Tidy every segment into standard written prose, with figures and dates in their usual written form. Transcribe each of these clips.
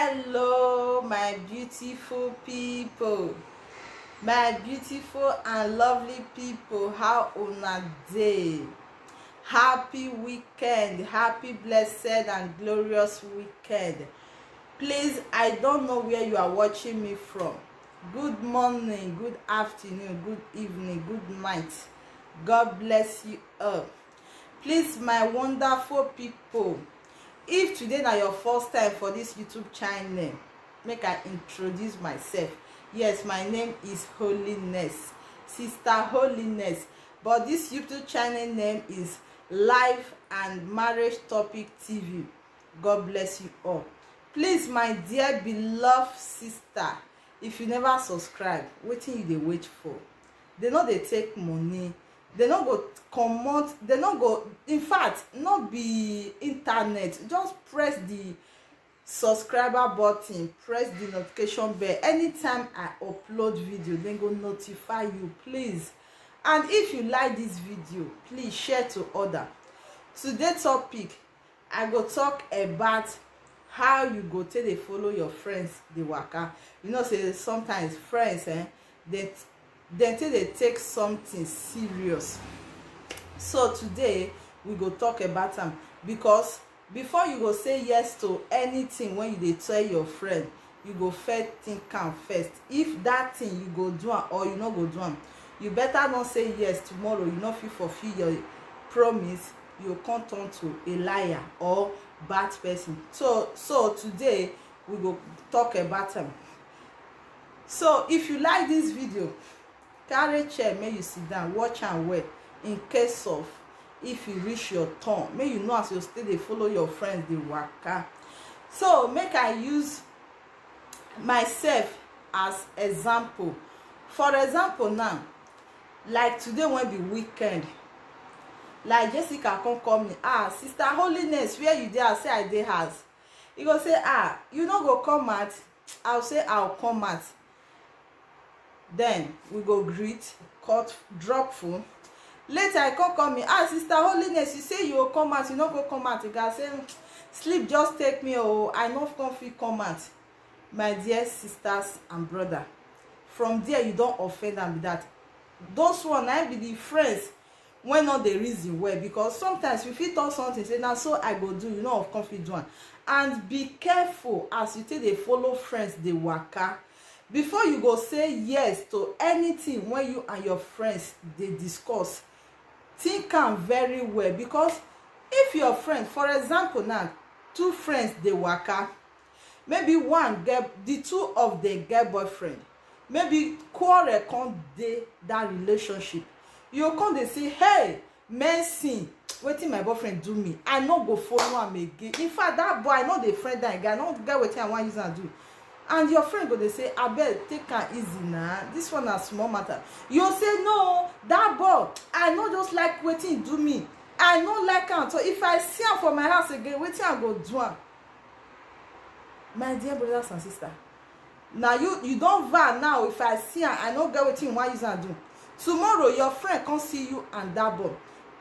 Hello my beautiful people, my beautiful and lovely people. How una dey? Happy weekend, happy blessed and glorious weekend. Please, I don't know where you are watching me from. Good morning, good afternoon, good evening, good night. God bless you all. Please, my wonderful people, if today na your first time for this YouTube channel, make I introduce myself. Yes, my name is Holiness, Sister Holiness, but this YouTube channel name is Life and Marriage Topic TV. God bless you all. Please, my dear beloved sister, if you never subscribe, wetin you dey wait for? They no dey take money, they no go comot, they no go, in fact, not be internet. Just press the subscriber button, press the notification bell. Anytime I upload video, then go notify you, please. And if you like this video, please share to other. Today's topic, I go talk about how you go take dey follow your friends dey waka. You know, say sometimes friends they take dey take something serious. So today we go talk about am, because before you go say yes to anything when you dey tell your friend, you go first think am first. If that thing you go do am or you no go do am, you better not say yes tomorrow. You no fit fulfill your promise, you come turn to a liar or bad person. So today we go talk about am. So if you like this video, carry chair, make you sit down, watch am well. In case of if you reach your turn, make you know as you stay dey follow your friends dey waka. So make I use myself as example. For example now, like today when be weekend, like Jessica come call me, Sister Holiness, where you dey? I say I dey house. He go say, you no go come out? I'll say I'll come out. Then we go greet, cut, drop phone. Later I come call me, Sister Holiness, you say you go come out, you no go come out. You go say sleep just take me, I no fit come out. My dear sisters and brother, from there you don't offend them with that. Those one I be the friends when not the reason well, because sometimes you fit talk something, say now so I go do, you know, of confident one. And be careful as you take dey follow friends dey waka. Before you go say yes to anything when you and your friends dey discuss, think am very well. Because if your friend, for example now, two friends dey waka, maybe one get, the two of them get boyfriend, maybe quarrel come dey that relationship, you come dey say, hey mercy, wetin my boyfriend do me, I no go follow am again. In fact, that boy, I no dey friend that guy, I no get wetin I wan use am do. And your friend go dey say, abeg take am easy na, this one na small matter. You say, no, that boy, I no just like wetin he do me, I no like am. So if I see am for my house again, wetin I go do am? My dear brothers and sisters, now you don vow now, if I see am, I no get wetin you wan use am do. Tomorrow your friend come see you and that boy,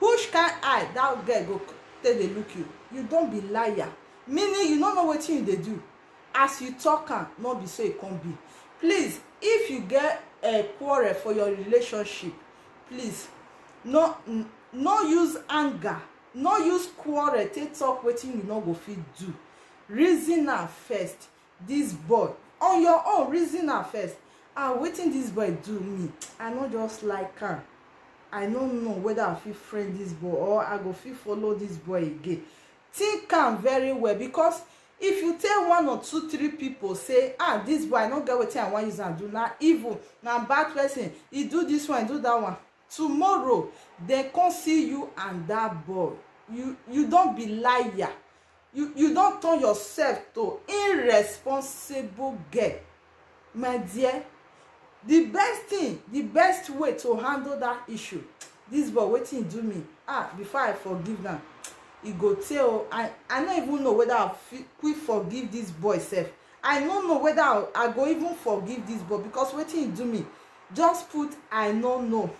which kind eye that girl go take dey look you? You don be liar, meaning you no know wetin you dey do. As you talk am, no be so e come be. Please, if you get a quarrel for your relationship, please no use anger, no use quarrel take talk wetin you no go fit do. Reason am first. This boy, on your own, reason am first. Wetin this boy do me, I no just like am. I no know whether I fit friend this boy or I go fit follow this boy again. Think am very well, because if you tell one or two, three people say, this boy, I no get wetin I wan use am do, na evil, na bad person, he do this one, he do that one. Tomorrow they come see you and that boy, you don't be liar. You don't turn yourself to irresponsible girl. My dear, the best thing, the best way to handle that issue, this boy wetin he do me, before I forgive them, he go tell, I no even know whether I quick forgive this boy sef. I no know whether I go even forgive this boy, because wetin he do me, just put I no know.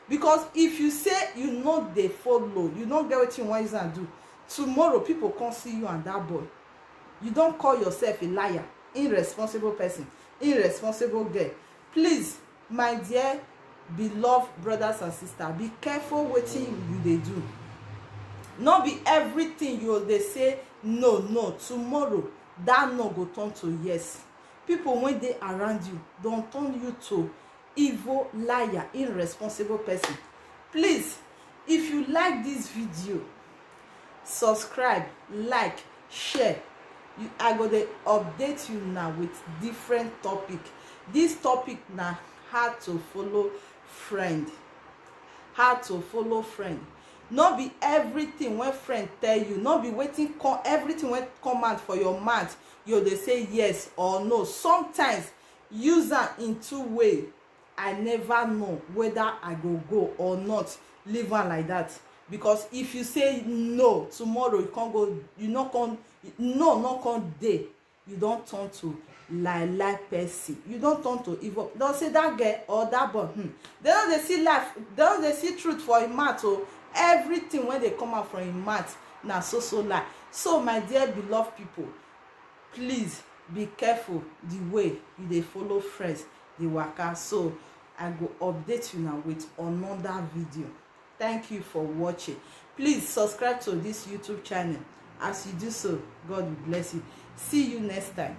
Because if you say you no dey follow, you no get wetin you wan use am do, tomorrow people come see you and that boy, you don't call yourself a liar. irresponsible person, irresponsible girl. Please, my dear beloved brothers and sisters, be careful wetin you dey do. No be everything you dey say no tomorrow that no go turn to yes. People wey dey around you don turn you to evil, liar, irresponsible person. Please, if you like this video, subscribe, like, share. I go dey update you now with different topic. This topic na how to follow friend. How to follow friend. No be everything wey friend tell you, no be wetin everything wey come out for your mouth you dey say yes or no. Sometimes use am in two way. I never know whether I go or not. Leave am like that. Because if you say no tomorrow, you can't go, you not come, no come dey, you don turn to lie person. You don turn to evil. Don say that girl or that boy, they no dey see life, they no dey see truth for im mouth. Oh, everything when they come out from im mouth na so lie. So my dear beloved people, please be careful the way you dey follow friends dey waka. So I go update you now with another video. Thank you for watching. Please subscribe to this YouTube channel. As you do so, God will bless you. See you next time.